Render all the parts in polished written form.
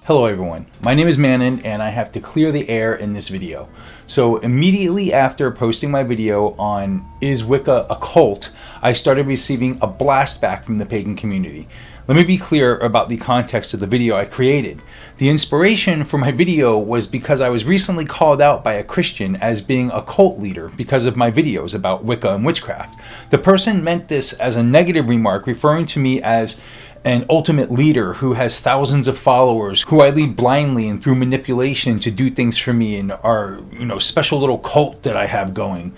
Hello everyone, my name is Manon and I have to clear the air in this video. So immediately after posting my video on Is Wicca a Cult, I started receiving a blast back from the pagan community. Let me be clear about the context of the video I created. The inspiration for my video was because I was recently called out by a Christian as being a cult leader because of my videos about Wicca and witchcraft. The person meant this as a negative remark, referring to me as an ultimate leader who has thousands of followers, who I lead blindly and through manipulation to do things for me, and our special little cult that I have going.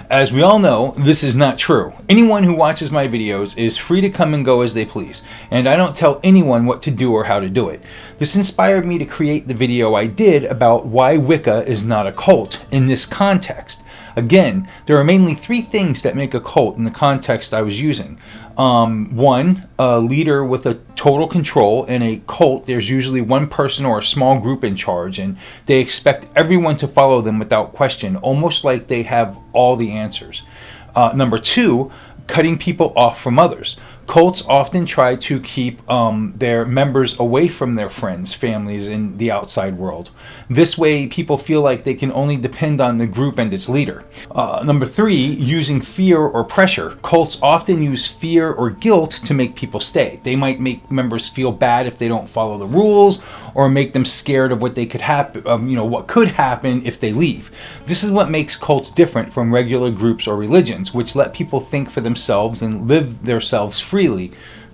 As we all know, this is not true. Anyone who watches my videos is free to come and go as they please, and I don't tell anyone what to do or how to do it. This inspired me to create the video I did about why Wicca is not a cult in this context. Again, there are mainly three things that make a cult in the context I was using. One, a leader with a total control. In a cult, there's usually one person or a small group in charge, and they expect everyone to follow them without question, almost like they have all the answers. Number two, cutting people off from others. Cults often try to keep their members away from their friends, families, and the outside world. This way, people feel like they can only depend on the group and its leader. Number three, using fear or pressure. Cults often use fear or guilt to make people stay. They might make members feel bad if they don't follow the rules, or make them scared of what they could happen, what could happen if they leave. This is what makes cults different from regular groups or religions, which let people think for themselves and live themselves freely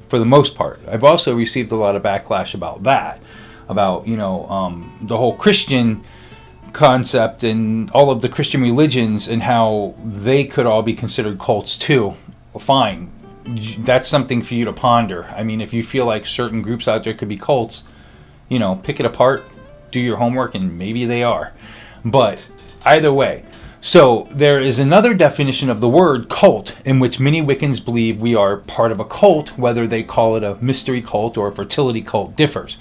for the most part. I've also received a lot of backlash about that, about the whole Christian concept and all of the Christian religions and how they could all be considered cults too. Well, fine, that's something for you to ponder. I mean, if you feel like certain groups out there could be cults, pick it apart, do your homework, and maybe they are. But either way, so there is another definition of the word cult in which many Wiccans believe we are part of a cult, whether they call it a mystery cult or a fertility cult differs.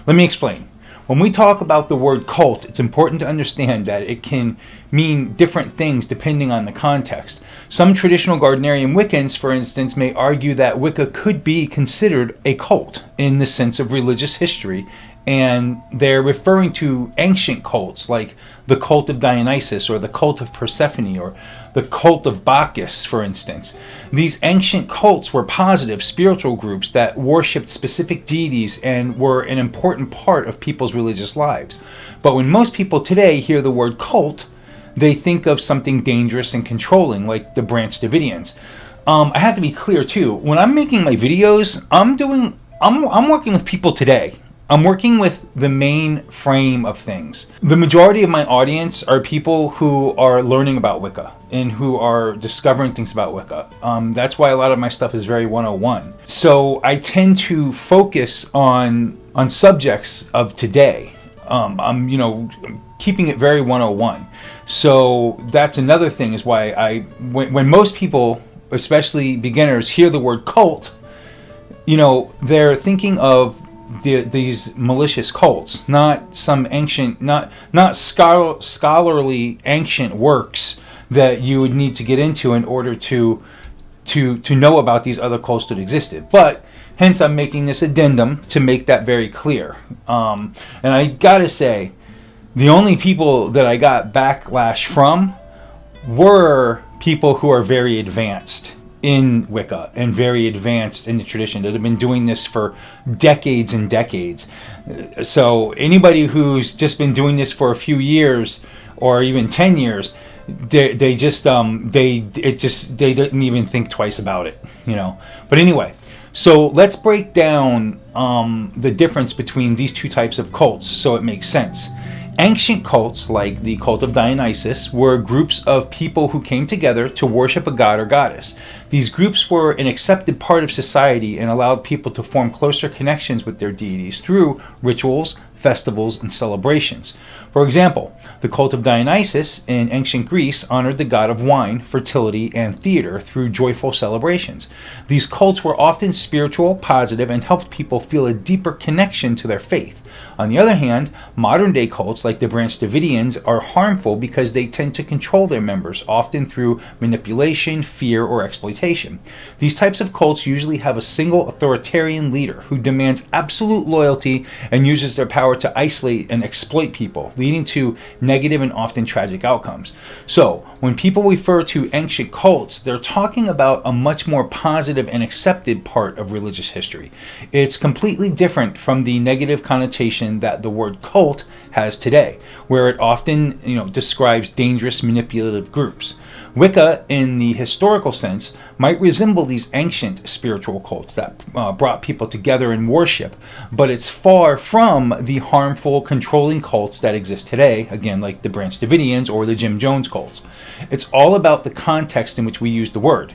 Let me explain. When we talk about the word cult, it's important to understand that it can mean different things depending on the context. Some traditional Gardnerian Wiccans, for instance, may argue that Wicca could be considered a cult in the sense of religious history, and they're referring to ancient cults like the cult of Dionysus or the cult of Persephone or the cult of Bacchus, for instance. These ancient cults were positive spiritual groups that worshipped specific deities and were an important part of people's religious lives. But when most people today hear the word cult, they think of something dangerous and controlling like the Branch Davidians. I have to be clear too, when I'm making my videos, I'm working with people today. I'm working with the main frame of things. The majority of my audience are people who are learning about Wicca and who are discovering things about Wicca. That's why a lot of my stuff is very 101. So I tend to focus on subjects of today. I'm keeping it very 101. So that's another thing is why when most people, especially beginners, hear the word cult, they're thinking of these malicious cults, not some ancient, not scholarly ancient works that you would need to get into in order to know about these other cults that existed. But hence I'm making this addendum to make that very clear. And I gotta say, the only people that I got backlash from were people who are very advanced in Wicca and very advanced in the tradition that have been doing this for decades and decades. So anybody who's just been doing this for a few years or even 10 years, they didn't even think twice about it, But anyway, so let's break down the difference between these two types of cults so it makes sense. Ancient cults, like the cult of Dionysus, were groups of people who came together to worship a god or goddess. These groups were an accepted part of society and allowed people to form closer connections with their deities through rituals, festivals, and celebrations. For example, the cult of Dionysus in ancient Greece honored the god of wine, fertility, and theater through joyful celebrations. These cults were often spiritual, positive, and helped people feel a deeper connection to their faith. On the other hand, modern day cults like the Branch Davidians are harmful because they tend to control their members, often through manipulation, fear, or exploitation. These types of cults usually have a single authoritarian leader who demands absolute loyalty and uses their power to isolate and exploit people, leading to negative and often tragic outcomes. So, when people refer to ancient cults, they're talking about a much more positive and accepted part of religious history. It's completely different from the negative connotation that the word cult has today, where it often, describes dangerous manipulative groups. Wicca, in the historical sense, might resemble these ancient spiritual cults that brought people together in worship, but it's far from the harmful, controlling cults that exist today, again, like the Branch Davidians or the Jim Jones cults. It's all about the context in which we use the word.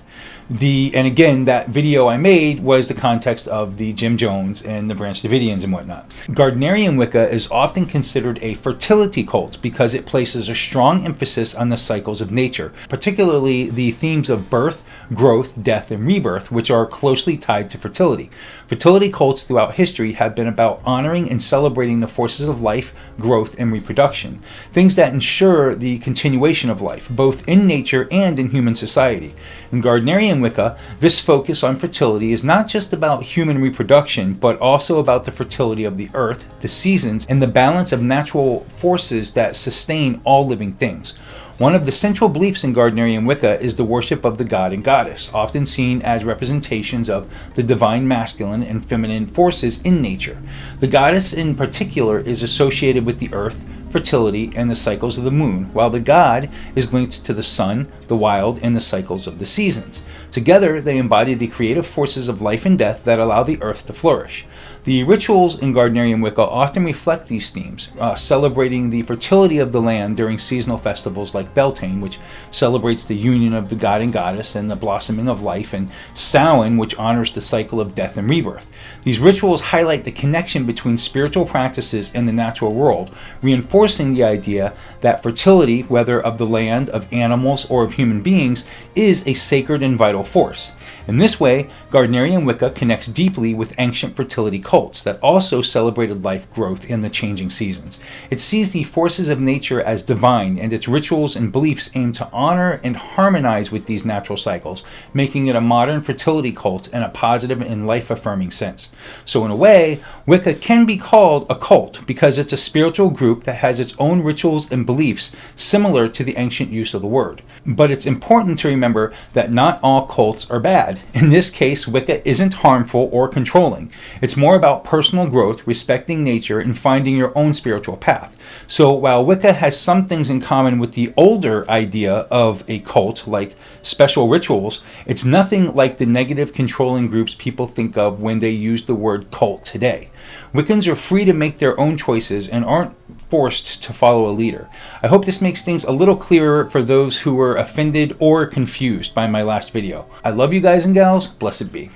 And again, that video I made was the context of the Jim Jones and the Branch Davidians and whatnot. Gardnerian Wicca is often considered a fertility cult because it places a strong emphasis on the cycles of nature, particularly the themes of birth, growth, death, and rebirth, which are closely tied to fertility. Fertility cults throughout history have been about honoring and celebrating the forces of life, growth, and reproduction, things that ensure the continuation of life, both in nature and in human society. In Gardnerian Wicca, this focus on fertility is not just about human reproduction, but also about the fertility of the earth, the seasons, and the balance of natural forces that sustain all living things. One of the central beliefs in Gardnerian Wicca is the worship of the god and goddess, often seen as representations of the divine masculine and feminine forces in nature. The goddess in particular is associated with the earth, fertility, and the cycles of the moon, while the god is linked to the sun, the wild, and the cycles of the seasons. Together, they embody the creative forces of life and death that allow the earth to flourish. The rituals in Gardnerian Wicca often reflect these themes, celebrating the fertility of the land during seasonal festivals like Beltane, which celebrates the union of the god and goddess and the blossoming of life, and Samhain, which honors the cycle of death and rebirth. These rituals highlight the connection between spiritual practices and the natural world, reinforcing the idea that fertility, whether of the land, of animals, or of human beings, is a sacred and vital force. In this way, Gardnerian Wicca connects deeply with ancient fertility cults that also celebrated life growth in the changing seasons. It sees the forces of nature as divine, and its rituals and beliefs aim to honor and harmonize with these natural cycles, making it a modern fertility cult in a positive and life-affirming sense. So in a way, Wicca can be called a cult because it's a spiritual group that has its own rituals and beliefs similar to the ancient use of the word. But it's important to remember that not all cults are bad. In this case, Wicca isn't harmful or controlling. It's more about personal growth, respecting nature, and finding your own spiritual path. So while Wicca has some things in common with the older idea of a cult, like special rituals, it's nothing like the negative controlling groups people think of when they use the word cult today. Wiccans are free to make their own choices and aren't forced to follow a leader. I hope this makes things a little clearer for those who were offended or confused by my last video. I love you guys and gals. Blessed be.